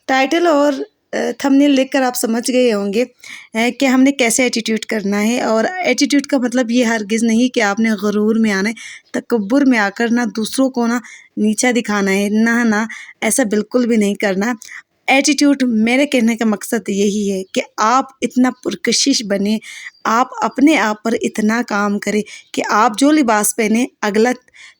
Title और thumbnail देखकर आप समझ गए होंगे कि हमने कैसे एटीट्यूड करना है। और एटीट्यूड का मतलब ये हरगिज़ नहीं कि आपने गरूर में आना है, तकब्बुर में आकर ना दूसरों को ना नीचा दिखाना है, ना ऐसा बिल्कुल भी नहीं करना। एटीट्यूड मेरे कहने का मकसद यही है कि आप इतना पुरकशिश बने, आप अपने आप पर इतना काम करें कि आप जो लिबास पहने अगला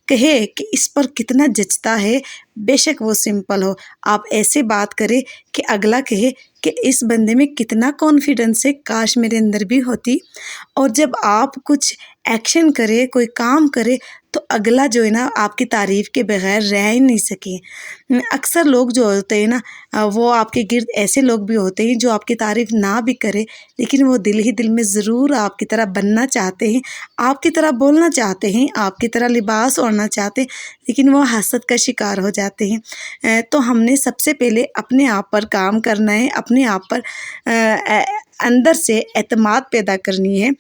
कहे कि इस पर कितना जचता है, बेशक वो सिंपल हो। आप ऐसे बात करें कि अगला कहे कि इस बंदे में कितना कॉन्फिडेंस है, काश मेरे अंदर भी होती। और जब आप कुछ एक्शन करे, कोई काम करे, तो अगला जो है ना आपकी तारीफ़ के बगैर रह ही नहीं सके। अक्सर लोग जो होते हैं ना वो आपके गिर्द ऐसे लोग भी होते हैं जो आपकी तारीफ़ ना भी करे, लेकिन वो दिल ही दिल में ज़रूर आपकी तरह बनना चाहते हैं, आपकी तरह बोलना चाहते हैं, आपकी तरह लिबास ओढ़ना चाहते हैं, लेकिन वो हसद का शिकार हो जाते हैं। तो हमने सबसे पहले अपने आप पर काम करना है, अपने आप पर अंदर से एतमाद पैदा करनी है।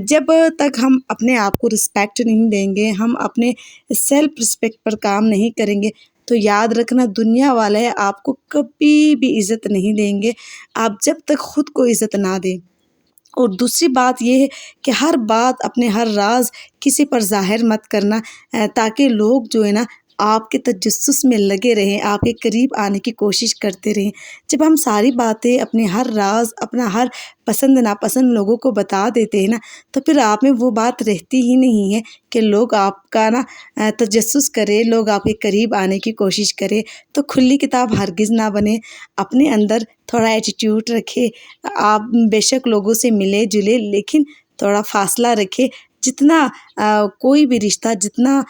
जब तक हम अपने आप को रिस्पेक्ट नहीं देंगे, हम अपने सेल्फ रिस्पेक्ट पर काम नहीं करेंगे, तो याद रखना दुनिया वाले आपको कभी भी इज़्ज़त नहीं देंगे, आप जब तक खुद को इज़्ज़त ना दें। और दूसरी बात ये है कि हर बात अपने हर राज किसी पर ज़ाहिर मत करना, ताकि लोग जो है ना आपके तजस्सुस में लगे रहें, आपके करीब आने की कोशिश करते रहें। जब हम सारी बातें अपने हर राज, अपना हर पसंद नापसंद लोगों को बता देते हैं ना, तो फिर आप में वो बात रहती ही नहीं है कि लोग आपका ना तजस्सुस करें, लोग आपके करीब आने की कोशिश करें। तो खुली किताब हरगिज़ ना बने, अपने अंदर थोड़ा एटीट्यूड रखें। आप बेशक लोगों से मिले जुले, लेकिन थोड़ा फासला रखें। जितना कोई भी रिश्ता जितना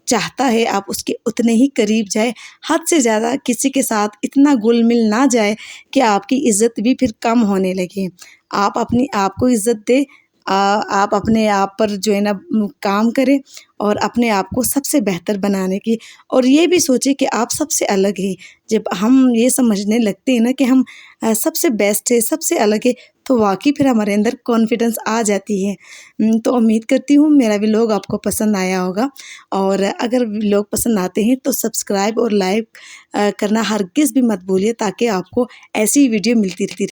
चाहता है आप उसके उतने ही करीब जाए, हद से ज़्यादा किसी के साथ इतना घुल मिल ना जाए कि आपकी इज़्ज़त भी फिर कम होने लगे। आप अपनी आप को इज़्ज़त दें, आप अपने आप पर जो है ना काम करें और अपने आप को सबसे बेहतर बनाने की, और ये भी सोचें कि आप सबसे अलग हैं। जब हम ये समझने लगते हैं ना कि हम सबसे बेस्ट है, सबसे अलग है, तो वाकई फिर हमारे अंदर कॉन्फिडेंस आ जाती है। तो उम्मीद करती हूँ मेरा व्लॉग आपको पसंद आया होगा, और अगर व्लॉग पसंद आते हैं तो सब्सक्राइब और लाइक करना हरगिज़ भी मत भूलिए, ताकि आपको ऐसी वीडियो मिलती रहे।